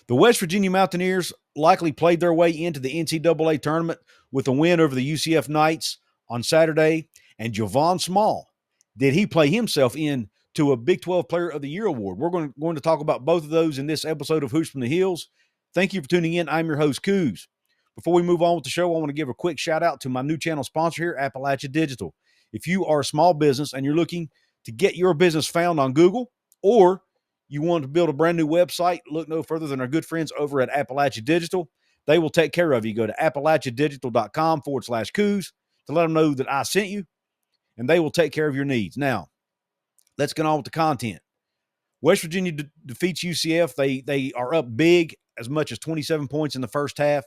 The West Virginia Mountaineers likely played their way into the NCAA tournament with a win over the UCF Knights on Saturday. And Javon Small, did he play himself in to a Big 12 Player of the Year award? We're going to talk about both of those in this episode of Hoops from the Hills. Thank you for tuning in. I'm your host, Couz. Before we move on with the show, I want to give a quick shout out to my new channel sponsor here, Appalachia Digital. If you are a small business and you're looking to get your business found on Google, or you want to build a brand new website, look no further than our good friends over at Appalachia Digital. They will take care of you. Go to appalachiadigital.com/Couz to let them know that I sent you, and they will take care of your needs. Now, let's get on with the content. West Virginia defeats UCF. They are up big, as much as 27 points in the first half.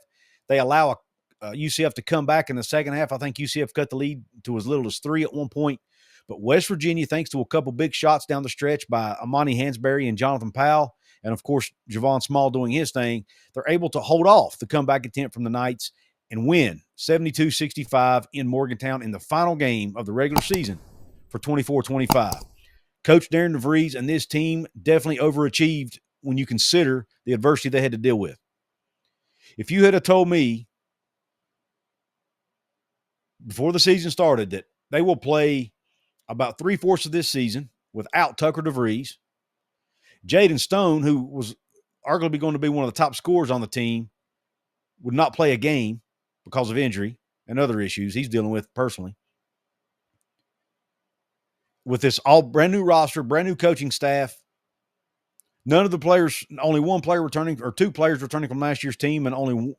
They allow UCF to come back in the second half. I think UCF cut the lead to as little as 3 at one point. But West Virginia, thanks to a couple big shots down the stretch by Amani Hansberry and Jonathan Powell, and, of course, Javon Small doing his thing, they're able to hold off the comeback attempt from the Knights and win 72-65 in Morgantown in the final game of the regular season for 24-25. Coach Darren DeVries and this team definitely overachieved when you consider the adversity they had to deal with. If you had told me before the season started that they will play about 3/4 of this season without Tucker DeVries, Jaden Stone, who was arguably going to be one of the top scorers on the team, would not play a game because of injury and other issues he's dealing with personally. With this all brand new roster, brand new coaching staff, none of the players, only one player returning, or two players returning from last year's team, and only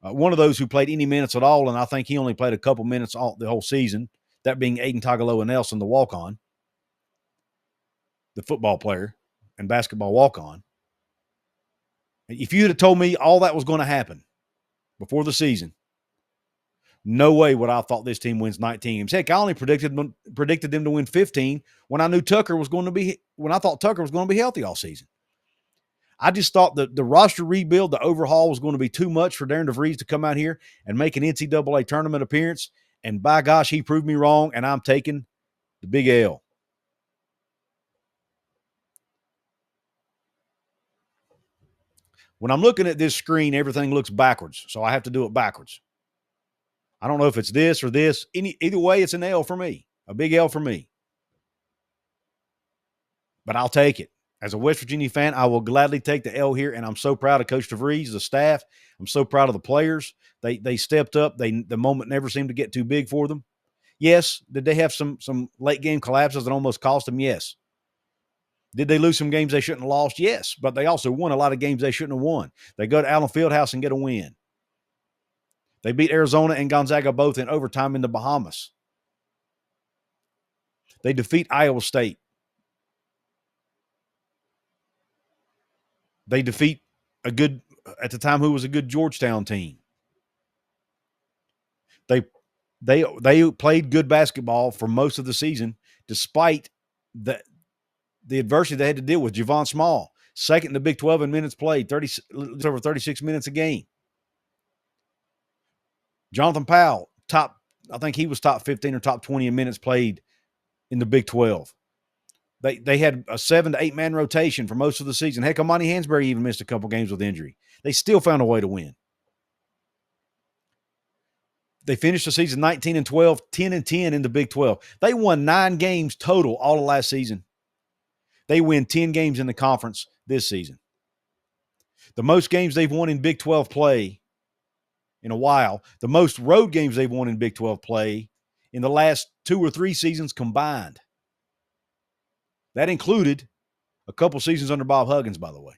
one of those who played any minutes at all, and I think he only played a couple minutes all the whole season, that being Aiden Tagaloa Nelson, the walk-on, the football player and basketball walk-on. If you had told me all that was going to happen before the season, no way would I have thought this team wins 19 games. Heck, I only predicted them to win 15 when I knew Tucker was going to be, when I thought Tucker was going to be healthy all season. I just thought that the roster rebuild, the overhaul was going to be too much for Darren DeVries to come out here and make an NCAA tournament appearance. And by gosh, he proved me wrong, and I'm taking the big L. When I'm looking at this screen, everything looks backwards, so I have to do it backwards. I don't know if it's this or this. Either way, it's an L for me, a big L for me. But I'll take it. As a West Virginia fan, I will gladly take the L here, and I'm so proud of Coach DeVries, the staff. I'm so proud of the players. They stepped up. The moment never seemed to get too big for them. Yes, did they have some late game collapses that almost cost them? Yes. Did they lose some games they shouldn't have lost? Yes, but they also won a lot of games they shouldn't have won. They go to Allen Fieldhouse and get a win. They beat Arizona and Gonzaga both in overtime in the Bahamas. They defeat Iowa State. They defeat a good, at the time, who was a good Georgetown team. They played good basketball for most of the season, despite the adversity they had to deal with. Javon Small, second in the Big 12 in minutes played, over 36 minutes a game. Jonathan Powell, I think he was top 15 or top 20 in minutes played in the Big 12. They had a 7 to 8 man rotation for most of the season. Heck, Amani Hansberry even missed a couple games with injury. They still found a way to win. They finished the season 19-12, 10-10 in the Big 12. They won 9 games total all of last season. They win 10 games in the conference this season. The most games they've won in Big 12 play in a while. The most road games they've won in Big 12 play in the last 2 or 3 seasons combined. That included a couple seasons under Bob Huggins, by the way,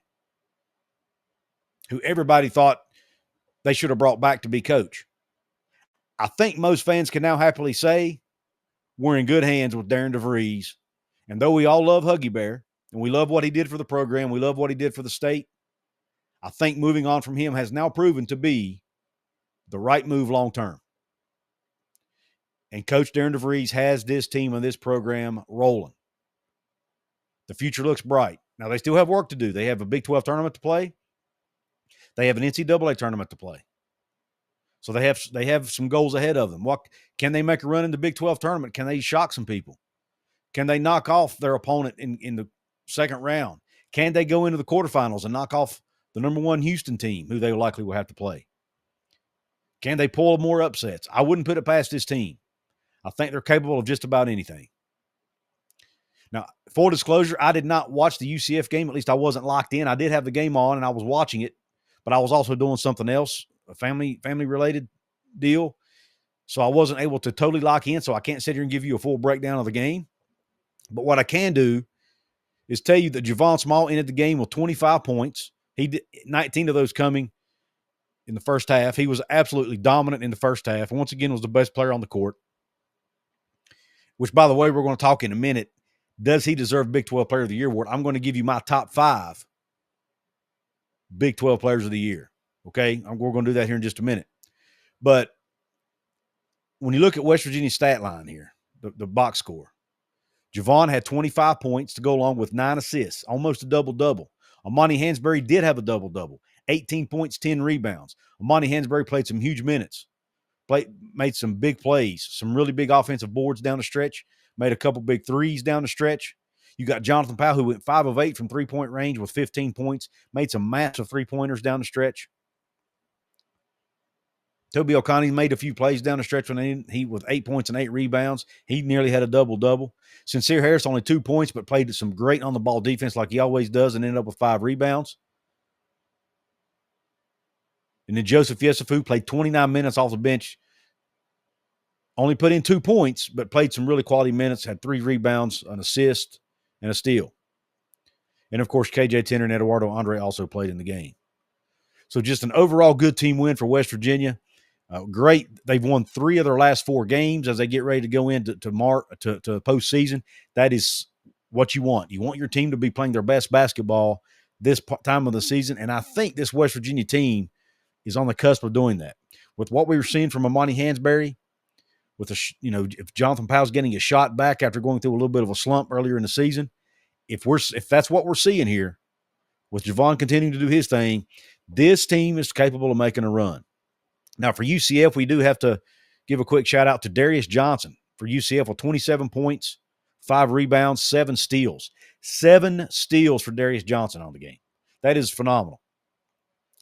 who everybody thought they should have brought back to be coach. I think most fans can now happily say we're in good hands with Darren DeVries. And though we all love Huggy Bear, and we love what he did for the program, we love what he did for the state, I think moving on from him has now proven to be the right move long term. And Coach Darren DeVries has this team and this program rolling. The future looks bright. Now, they still have work to do. They have a Big 12 tournament to play. They have an NCAA tournament to play. So they have some goals ahead of them. What can they make a run in the Big 12 tournament? Can they shock some people? Can they knock off their opponent in the second round? Can they go into the quarterfinals and knock off the number one Houston team, who they likely will have to play. Can they pull more upsets? I wouldn't put it past this team. I think they're capable of just about anything. Now, full disclosure, I did not watch the UCF game. At least I wasn't locked in. I did have the game on, and I was watching it, but I was also doing something else, a family-related deal. So I wasn't able to totally lock in, so I can't sit here and give you a full breakdown of the game. But what I can do is tell you that Javon Small ended the game with 25 points. He did 19 of those coming in the first half. He was absolutely dominant in the first half, and once again was the best player on the court, which, by the way, we're going to talk in a minute. Does he deserve Big 12 Player of the Year award? I'm going to give you my top 5 Big 12 Players of the Year, okay? We're going to do that here in just a minute. But when you look at West Virginia's stat line here, the box score, Javon had 25 points to go along with 9 assists, almost a double-double. Amani Hansberry did have a double-double, 18 points, 10 rebounds. Amani Hansberry played some huge minutes, made some big plays, some really big offensive boards down the stretch, made a couple big threes down the stretch. You got Jonathan Powell, who went 5 of 8 from three-point range with 15 points, made some massive three-pointers down the stretch. Toby O'Connor made a few plays down the stretch when he with 8 points and 8 rebounds. He nearly had a double-double. Sincere Harris only 2 points, but played some great on-the-ball defense like he always does and ended up with 5 rebounds. And then Joseph Yesufu played 29 minutes off the bench. Only put in 2 points, but played some really quality minutes, had 3 rebounds, an assist, and a steal. And, of course, KJ Tenner and Eduardo Andre also played in the game. So just an overall good team win for West Virginia. Great. They've won 3 of their last 4 games as they get ready to go into to postseason. That is what you want. You want your team to be playing their best basketball this time of the season, and I think this West Virginia team is on the cusp of doing that. With what we were seeing from Amani Hansberry, with if Jonathan Powell's getting a shot back after going through a little bit of a slump earlier in the season, if that's what we're seeing here, with Javon continuing to do his thing, this team is capable of making a run. Now, for UCF, we do have to give a quick shout-out to Darius Johnson for UCF with 27 points, 5 rebounds, 7 steals. 7 steals for Darius Johnson on the game. That is phenomenal.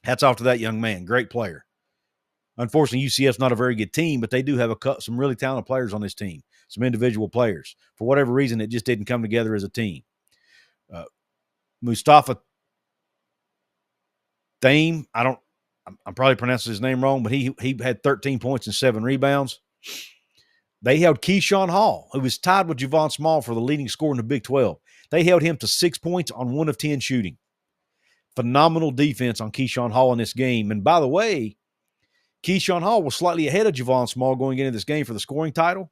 Hats off to that young man. Great player. Unfortunately, UCF's not a very good team, but they do have some really talented players on this team, some individual players. For whatever reason, it just didn't come together as a team. Mustafa Thame, I'm probably pronouncing his name wrong, but he had 13 points and 7 rebounds. They held Keyshawn Hall, who was tied with Javon Small for the leading scorer in the Big 12. They held him to 6 points on 1 of 10 shooting. Phenomenal defense on Keyshawn Hall in this game. And by the way, Keyshawn Hall was slightly ahead of Javon Small going into this game for the scoring title.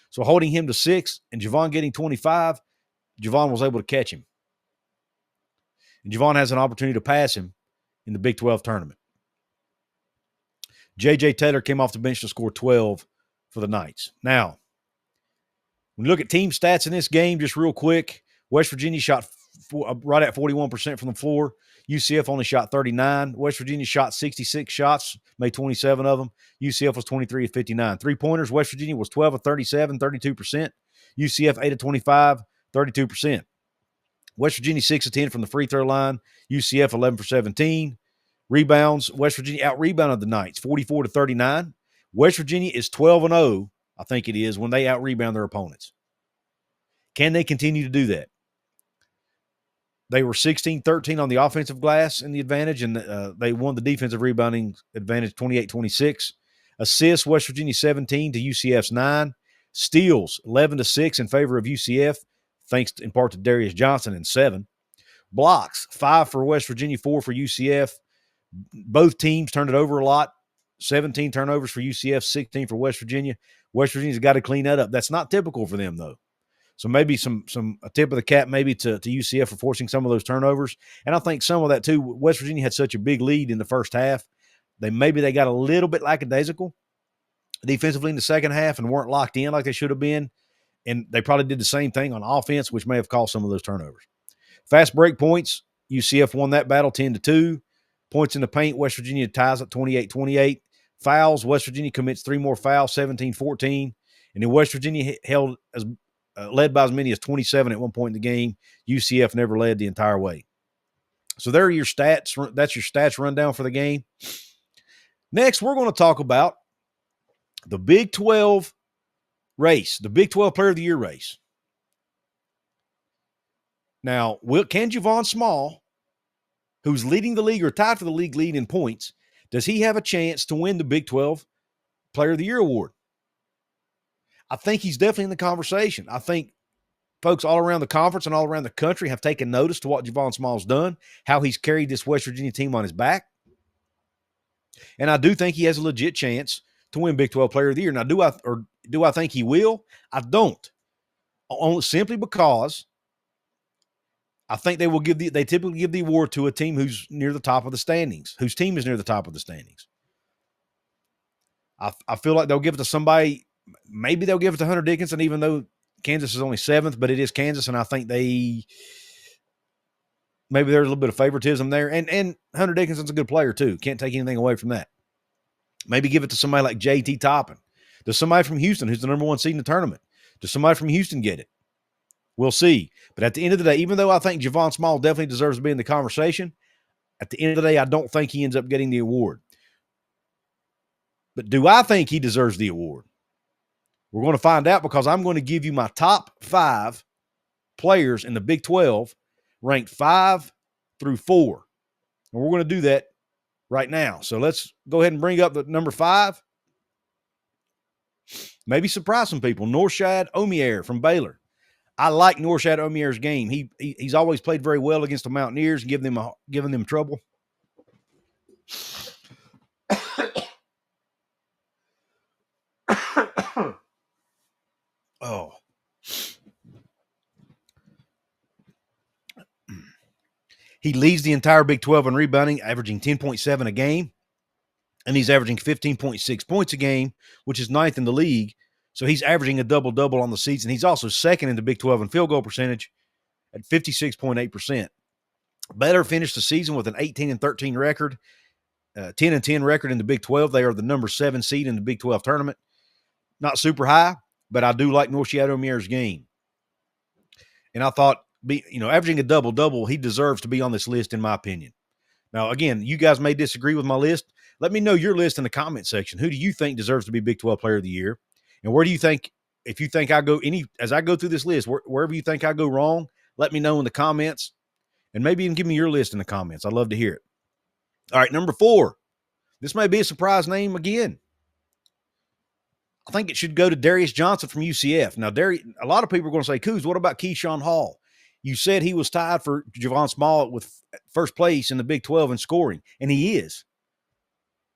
So holding him to 6 and Javon getting 25, Javon was able to catch him. And Javon has an opportunity to pass him in the Big 12 tournament. J.J. Taylor came off the bench to score 12 for the Knights. Now, when you look at team stats in this game, just real quick, West Virginia shot right at 41% from the floor. UCF only shot 39. West Virginia shot 66 shots, made 27 of them. UCF was 23 of 59. Three-pointers, West Virginia was 12 of 37, 32%. UCF 8 of 25, 32%. West Virginia 6 of 10 from the free throw line. UCF 11 for 17. Rebounds, West Virginia out-rebounded the Knights, 44 to 39. West Virginia is 12-0, I think it is, when they out-rebound their opponents. Can they continue to do that? They were 16-13 on the offensive glass in the advantage, and they won the defensive rebounding advantage 28-26. Assists, West Virginia 17 to UCF's 9. Steals, 11-6 in favor of UCF, thanks in part to Darius Johnson and 7. Blocks, 5 for West Virginia, 4 for UCF. Both teams turned it over a lot. 17 turnovers for UCF, 16 for West Virginia. West Virginia's got to clean that up. That's not typical for them, though. So maybe a tip of the cap maybe to UCF for forcing some of those turnovers. And I think some of that, too. West Virginia had such a big lead in the first half. Maybe they got a little bit lackadaisical defensively in the second half and weren't locked in like they should have been. And they probably did the same thing on offense, which may have caused some of those turnovers. Fast break points, UCF won that battle 10-2. Points in the paint, West Virginia ties at 28-28. Fouls, West Virginia commits 3 more fouls, 17-14. And then West Virginia led by as many as 27 at one point in the game. UCF never led the entire way. So there are your stats. That's your stats rundown for the game. Next, we're going to talk about the Big 12 race, the Big 12 Player of the Year race. Now, can Javon Small, who's leading the league or tied for the league lead in points, does he have a chance to win the Big 12 Player of the Year award? I think he's definitely in the conversation. I think folks all around the conference and all around the country have taken notice to what Javon Small's done, how he's carried this West Virginia team on his back. And I do think he has a legit chance to win Big 12 Player of the Year. Now, do I think he will? I don't. Only simply because I think they typically give the award to a team who's near the top of the standings, whose team is near the top of the standings. I feel like they'll give it to somebody. Maybe they'll give it to Hunter Dickinson, even though Kansas is only 7th, but it is Kansas, and I think maybe there's a little bit of favoritism there. And Hunter Dickinson's a good player too. Can't take anything away from that. Maybe give it to somebody like J.T. Toppin. Does somebody from Houston, who's the number 1 seed in the tournament, does somebody from Houston get it? We'll see. But at the end of the day, even though I think Javon Small definitely deserves to be in the conversation, at the end of the day, I don't think he ends up getting the award. But do I think he deserves the award? We're going to find out, because I'm going to give you my top 5 players in the Big 12 ranked 5 through 4. And we're going to do that right now. So let's go ahead and bring up the number 5. Maybe surprise some people. Norshad Omier from Baylor. I like Norshad Omier's game. He's always played very well against the Mountaineers and giving them trouble. Oh. He leads the entire Big 12 in rebounding, averaging 10.7 a game, and he's averaging 15.6 points a game, which is 9th in the league. So he's averaging a double-double on the season. He's also 2nd in the Big 12 in field goal percentage at 56.8%. Baylor finished the season with an 18-13 record, 10-10 record in the Big 12. They are the number 7 seed in the Big 12 tournament. Not super high, but I do like Norshad Omier's game. And I thought, averaging a double-double, he deserves to be on this list, in my opinion. Now, again, you guys may disagree with my list. Let me know your list in the comment section. Who do you think deserves to be Big 12 Player of the Year? And where do you think, if you think as I go through this list, wherever you think I go wrong, let me know in the comments. And maybe even give me your list in the comments. I'd love to hear it. All right, number 4. This may be a surprise name again. I think it should go to Darius Johnson from UCF. Now, a lot of people are going to say, Couz, what about Keyshawn Hall? You said he was tied for Javon Small with first place in the Big 12 in scoring, and he is.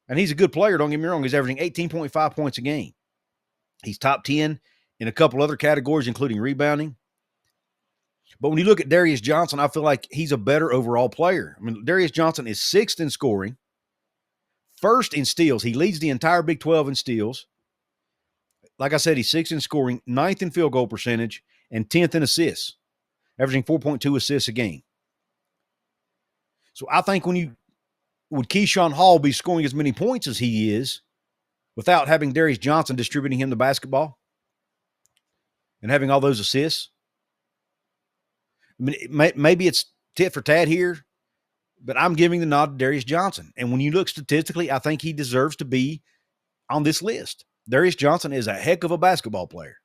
And he's a good player, don't get me wrong. He's averaging 18.5 points a game. He's top 10 in a couple other categories, including rebounding. But when you look at Darius Johnson, I feel like he's a better overall player. I mean, Darius Johnson is 6th in scoring, 1st in steals. He leads the entire Big 12 in steals. Like I said, he's 6th in scoring, 9th in field goal percentage, and 10th in assists, averaging 4.2 assists a game. So I think would Keyshawn Hall be scoring as many points as he is without having Darius Johnson distributing him the basketball and having all those assists? I mean, maybe it's tit for tat here, but I'm giving the nod to Darius Johnson. And when you look statistically, I think he deserves to be on this list. Darius Johnson is a heck of a basketball player.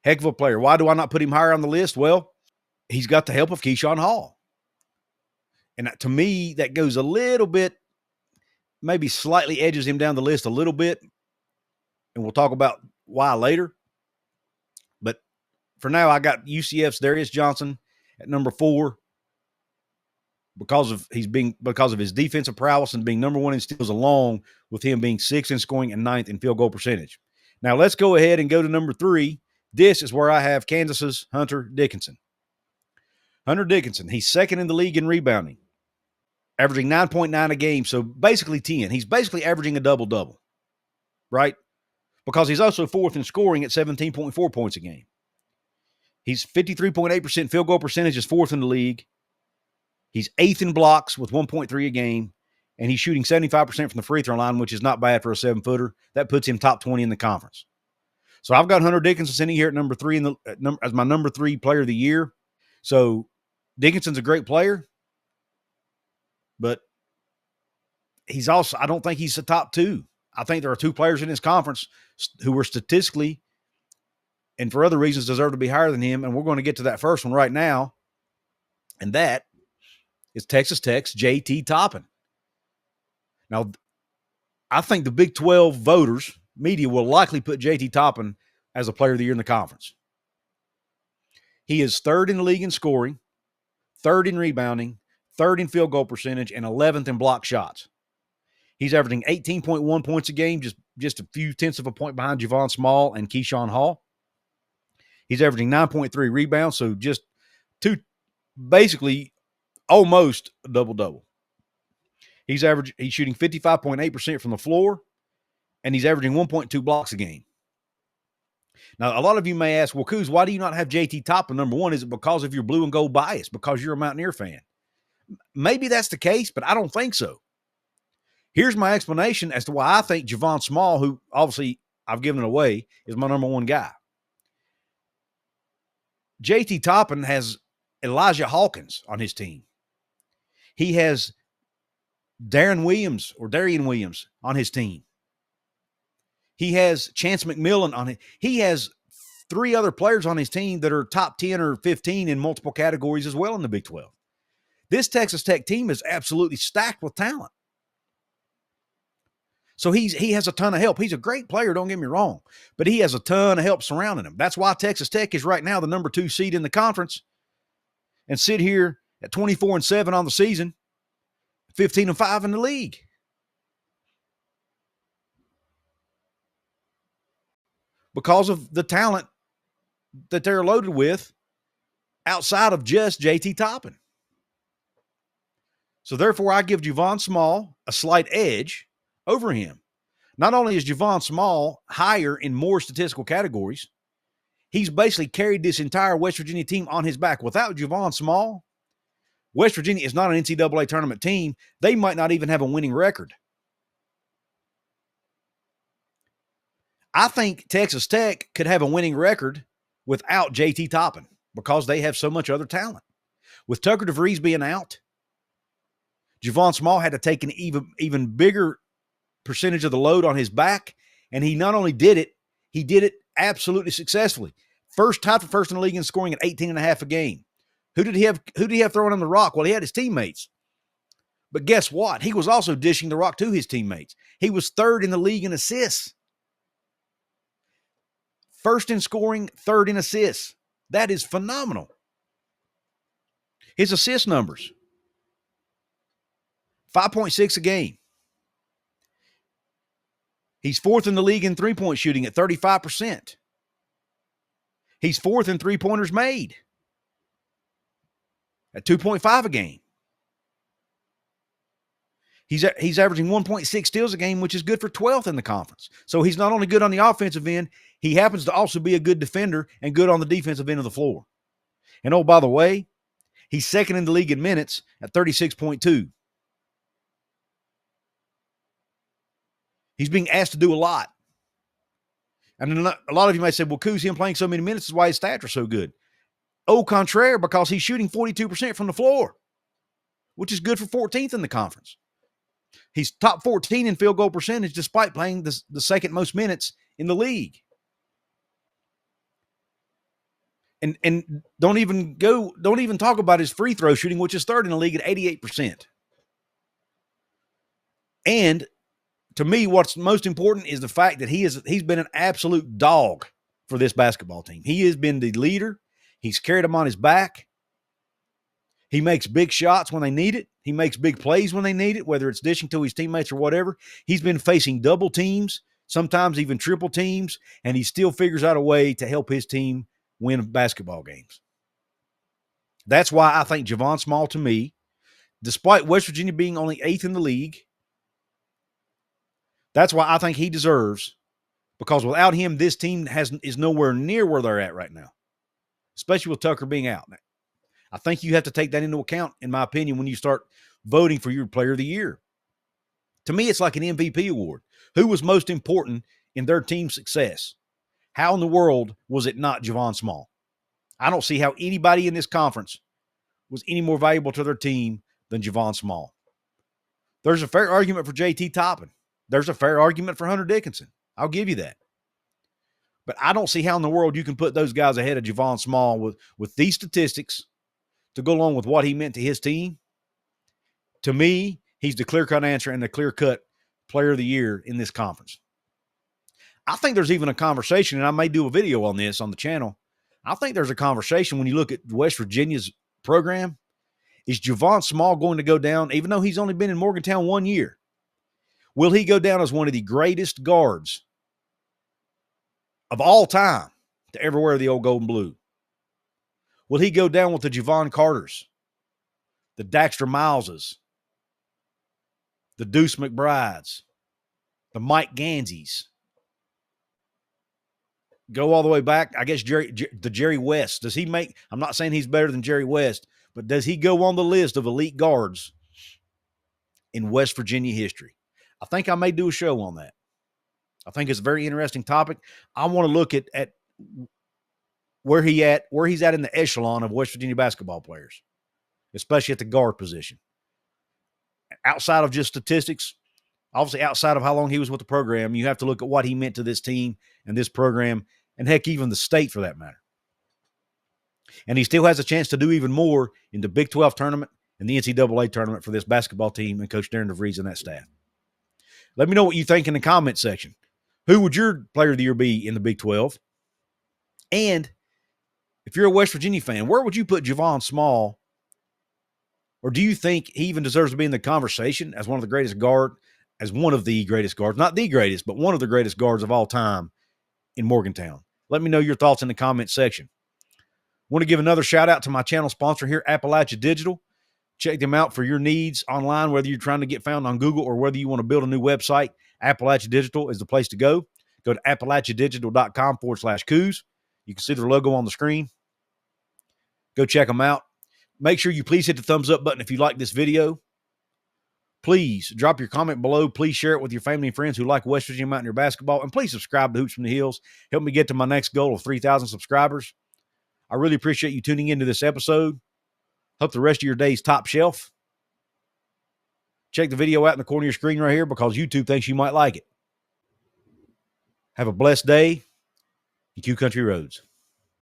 Heck of a player. Why do I not put him higher on the list? Well, he's got the help of Keyshawn Hall. And to me, that goes a little bit, maybe slightly edges him down the list a little bit. And we'll talk about why later. But for now, I got UCF's Darius Johnson at number 4 because of his defensive prowess and being number 1 in steals, along with him being 6th in scoring and 9th in field goal percentage. Now let's go ahead and go to number 3. This is where I have Kansas's Hunter Dickinson. Hunter Dickinson, he's 2nd in the league in rebounding, averaging 9.9 a game, so basically 10. He's basically averaging a double-double, right? Because he's also 4th in scoring at 17.4 points a game. He's 53.8% field goal percentage, is 4th in the league. He's 8th in blocks with 1.3 a game, and he's shooting 75% from the free throw line, which is not bad for a 7-footer. That puts him top 20 in the conference. So I've got Hunter Dickinson sitting here at number 3 as my number 3 player of the year. So Dickinson's a great player, but he's also, I don't think he's the top two. I think there are two players in this conference who were statistically and for other reasons deserve to be higher than him, and we're going to get to that first one right now, and that is Texas Tech's J.T. Toppin. Now, I think the Big 12 voters, media, will likely put J.T. Toppin as a player of the year in the conference. He is third in the league in scoring, third in rebounding, third in field goal percentage, and 11th in block shots. He's averaging 18.1 points a game, just a few tenths of a point behind Javon Small and Keyshawn Hall. He's averaging 9.3 rebounds, so just basically almost a double-double. He's shooting 55.8% from the floor, and he's averaging 1.2 blocks a game. Now, a lot of you may ask, well, Couz, why do you not have J.T. Toppin number one? Is it because of your blue and gold bias, because you're a Mountaineer fan? Maybe that's the case, but I don't think so. Here's my explanation as to why I think Javon Small, who obviously I've given it away, is my number one guy. J.T. Toppin has Elijah Hawkins on his team. He has Darian Williams on his team. He has Chance McMillan on it. He has three other players on his team that are top 10 or 15 in multiple categories as well in the Big 12. This Texas Tech team is absolutely stacked with talent. So he has a ton of help. He's a great player, don't get me wrong, but he has a ton of help surrounding him. That's why Texas Tech is right now the number 2 seed in the conference and sit here at 24-7 on the season, 15-5 in the league. Because of the talent that they're loaded with outside of just J.T. Toppin. So therefore, I give Javon Small a slight edge over him. Not only is Javon Small higher in more statistical categories, he's basically carried this entire West Virginia team on his back. Without Javon Small, West Virginia is not an NCAA tournament team. They might not even have a winning record. I think Texas Tech could have a winning record without J.T. Toppin because they have so much other talent. With Tucker DeVries being out, Javon Small had to take an even bigger percentage of the load on his back, and he not only did it, he did it absolutely successfully. Tied for first in the league in scoring at 18.5 a game. Who did he have throwing on the rock? Well, he had his teammates. But guess what? He was also dishing the rock to his teammates. He was third in the league in assists. First in scoring, third in assists. That is phenomenal. His assist numbers, 5.6 a game. He's fourth in the league in three-point shooting at 35%. He's fourth in three-pointers made at 2.5 a game. He's averaging 1.6 steals a game, which is good for 12th in the conference. So he's not only good on the offensive end, he happens to also be a good defender and good on the defensive end of the floor. And oh, by the way, he's second in the league in minutes at 36.2. He's being asked to do a lot. And a lot of you might say, well, Couz, him playing so many minutes is why his stats are so good. Au contraire, because he's shooting 42% from the floor, which is good for 14th in the conference. He's top 14 in field goal percentage despite playing the second most minutes in the league. And don't even talk about his free throw shooting, which is third in the league at 88%. And to me, what's most important is the fact that he's been an absolute dog for this basketball team. He has been the leader. He's carried them on his back. He makes big shots when they need it. He makes big plays when they need it, whether it's dishing to his teammates or whatever. He's been facing double teams, sometimes even triple teams, and he still figures out a way to help his team win basketball games. That's why I think Javon Small, to me, despite West Virginia being only 8th in the league, that's why I think he deserves, because without him, this team is nowhere near where they're at right now, especially with Tucker being out. I think you have to take that into account, in my opinion, when you start voting for your player of the year. To me, it's like an MVP award. Who was most important in their team's success? How in the world was it not Javon Small? I don't see how anybody in this conference was any more valuable to their team than Javon Small. There's a fair argument for JT Toppin. There's a fair argument for Hunter Dickinson. I'll give you that. But I don't see how in the world you can put those guys ahead of Javon Small with these statistics to go along with what he meant to his team. To me, he's the clear-cut answer and the clear-cut player of the year in this conference. I think there's even a conversation, and I may do a video on this on the channel. I think there's a conversation when you look at West Virginia's program. Is Javon Small going to go down, even though he's only been in Morgantown 1 year? Will he go down as one of the greatest guards of all time to ever wear the old gold and blue? Will he go down with the Javon Carters, the Daxter Mileses, the Deuce McBrides, the Mike Ganseys? Go all the way back, I guess, Jerry West. Does he make – I'm not saying he's better than Jerry West, but does he go on the list of elite guards in West Virginia history? I think I may do a show on that. I think it's a very interesting topic. I want to look at where he's at in the echelon of West Virginia basketball players, especially at the guard position. Outside of just statistics, obviously outside of how long he was with the program, you have to look at what he meant to this team and this program, and heck, even the state for that matter. And he still has a chance to do even more in the Big 12 tournament and the NCAA tournament for this basketball team and Coach Darren DeVries and that staff. Let me know what you think in the comment section. Who would your player of the year be in the Big 12? And if you're a West Virginia fan, where would you put Javon Small? Or do you think he even deserves to be in the conversation as one of the greatest guards, not the greatest, but one of the greatest guards of all time in Morgantown? Let me know your thoughts in the comment section. I want to give another shout out to my channel sponsor here, Appalachia Digital. Check them out for your needs online, whether you're trying to get found on Google or whether you want to build a new website. Appalachia Digital is the place to go. Go to appalachiadigital.com/Couz. You can see their logo on the screen. Go check them out. Make sure you please hit the thumbs up button if you like this video. Please drop your comment below. Please share it with your family and friends who like West Virginia Mountaineer basketball. And please subscribe to Hoops from the Hills. Help me get to my next goal of 3,000 subscribers. I really appreciate you tuning into this episode. Hope the rest of your day's top shelf. Check the video out in the corner of your screen right here because YouTube thinks you might like it. Have a blessed day. And Q Country Roads.